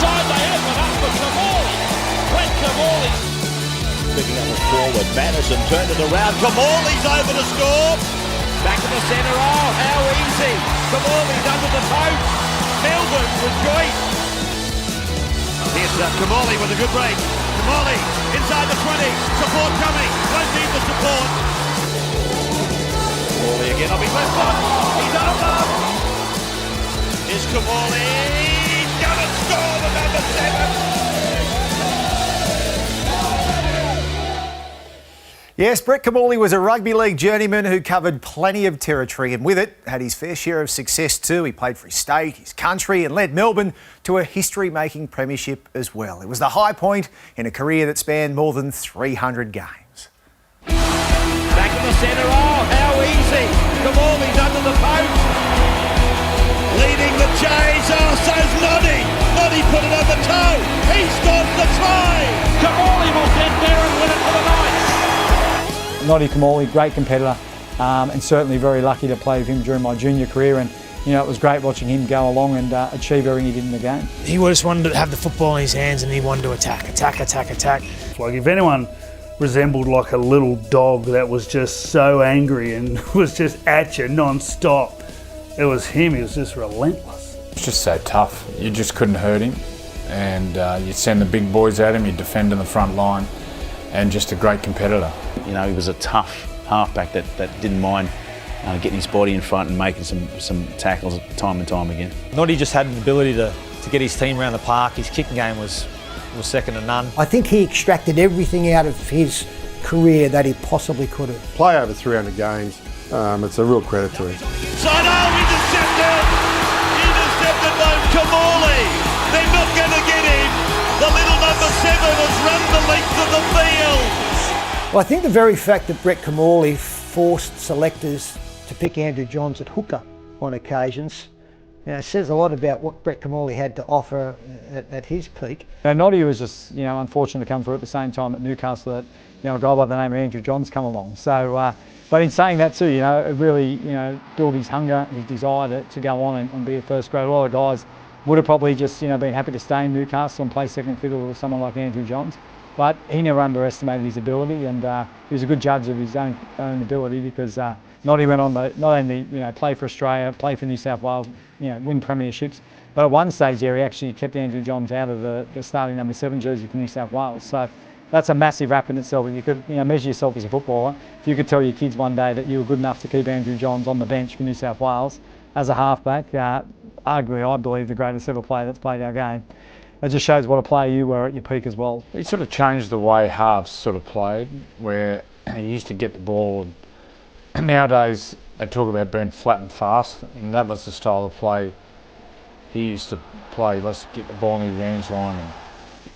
inside, they open up for Kimmorley. Brett Kimmorley. Picking up a forward, Madison turned it around, Kimmorley's over to score. Back to the centre, oh, how easy. Kimmorley's under the post. Melbourne with Joyce. Here's Kimmorley with a good break. Kimmorley inside the 20, support coming, won't need the support. Kimmorley again on his left foot, he's over. Here's Kimmorley, he's gonna score the number 7. Yes, Brett Kimmorley was a rugby league journeyman who covered plenty of territory and with it had his fair share of success too. He played for his state, his country and led Melbourne to a history-making premiership as well. It was the high point in a career that spanned more than 300 games. Back in the centre, oh, how easy. Kimmorley's under the post. Leading the chase, oh, so's Noddy. Noddy put it on the toe, he scores the try. Kimmorley will get there and win it for the Knights. Noddy Kimmorley, great competitor, and certainly very lucky to play with him during my junior career. And you know, it was great watching him go along and achieve everything he did in the game. He just wanted to have the football in his hands and he wanted to attack. Like if anyone resembled like a little dog that was just so angry and was just at you non-stop, it was him. He was just relentless. It's just so tough. You just couldn't hurt him, and you'd send the big boys at him. You'd defend in the front line, and just a great competitor. You know, he was a tough halfback that didn't mind getting his body in front and making some tackles time and time again. Noddy just had an ability to get his team around the park. His kicking game was second to none. I think he extracted everything out of his career that he possibly could have. Play over 300 games, it's a real credit to him. Sino intercepted by Kimmorley. They're not going to get him. The little number 7 has run the length of the field. Well, I think the very fact that Brett Kimmorley forced selectors to pick Andrew Johns at hooker on occasions, you know, says a lot about what Brett Kimmorley had to offer at his peak. Noddy was just, you know, unfortunate to come through at the same time at Newcastle that, you know, a guy by the name of Andrew Johns come along. So, but in saying that too, you know, it really, you know, built his hunger, his desire to go on and be a first grade. A lot of guys would have probably just, you know, been happy to stay in Newcastle and play second fiddle with someone like Andrew Johns. But he never underestimated his ability, and he was a good judge of his own ability because Noddy went on to not only, you know, play for Australia, play for New South Wales, you know, win premierships, but at one stage there he actually kept Andrew Johns out of the starting number 7 jersey for New South Wales. So that's a massive rap in itself. And you could, you know, measure yourself as a footballer. If you could tell your kids one day that you were good enough to keep Andrew Johns on the bench for New South Wales as a halfback, arguably I believe the greatest ever player that's played our game. It just shows what a player you were at your peak as well. He sort of changed the way halves sort of played, where he used to get the ball, and nowadays they talk about being flat and fast, and that was the style of play he used to play. Let's get the ball in the advantage line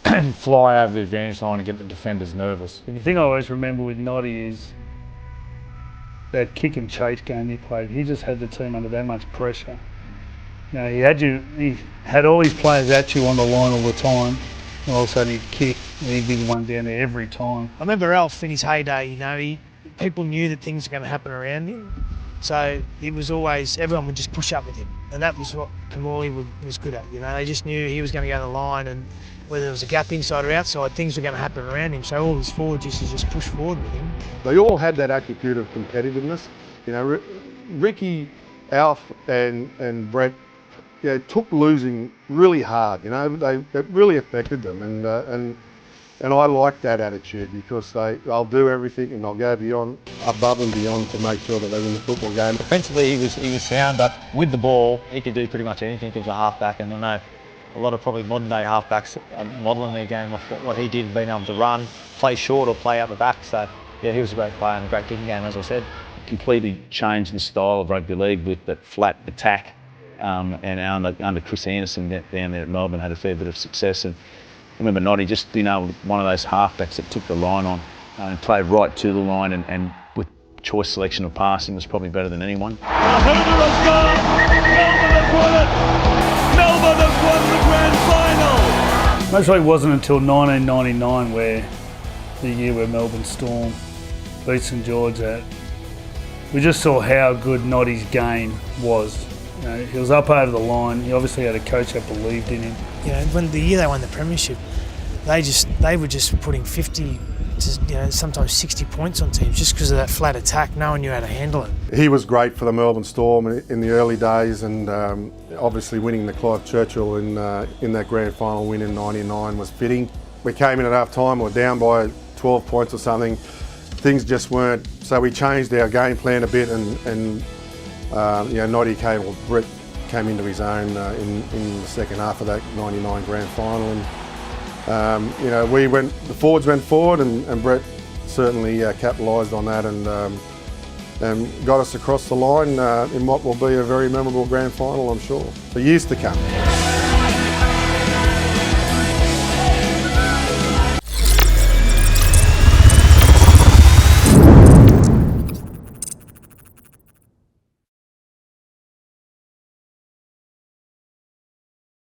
and fly over the advantage line and get the defenders nervous. The thing I always remember with Noddy is that kick and chase game he played. He just had the team under that much pressure. You know, he had all his players at you on the line all the time, and all of a sudden he'd kick and he'd be the one down there every time. I remember Alf in his heyday, you know, people knew that things were going to happen around him. So he was always, everyone would just push up with him. And that was what Kimmorley was good at, you know. They just knew he was going to go to the line, and whether there was a gap inside or outside, things were going to happen around him. So all his forwards used to just push forward with him. They all had that attitude of competitiveness. You know, Ricky, Alf and Brett, yeah, took losing really hard. You know, it really affected them, and I like that attitude because they'll do everything and they'll go above and beyond to make sure that they win the football game. Defensively, he was sound, but with the ball, he could do pretty much anything as a halfback. And I know a lot of probably modern day halfbacks are modelling their game off what he did, being able to run, play short or play out the back. So yeah, he was a great player and a great kicking game, as I said. Completely changed the style of rugby league with that flat attack. And under Chris Anderson down there at Melbourne had a fair bit of success. And I remember Noddy just, you know, one of those halfbacks that took the line on and played right to the line, and with choice selection of passing was probably better than anyone. The Hoover has gone! Melbourne have won the grand final! Most likely it wasn't until 1999 where the year where Melbourne Storm beat St George that we just saw how good Noddy's game was. You know, he was up over the line. He obviously had a coach that believed in him. You know, when the year they won the premiership, they were just putting 50 to, you know, sometimes 60 points on teams just because of that flat attack. No one knew how to handle it. He was great for the Melbourne Storm in the early days, and obviously winning the Clive Churchill in that grand final win in '99 was fitting. We came in at half time, we were down by 12 points or something. Things just weren't, so we changed our game plan a bit, and you know, Noddy Brett came into his own in the second half of that '99 grand final, and you know, the forwards went forward, and Brett certainly capitalised on that and got us across the line in what will be a very memorable grand final, I'm sure, for years to come.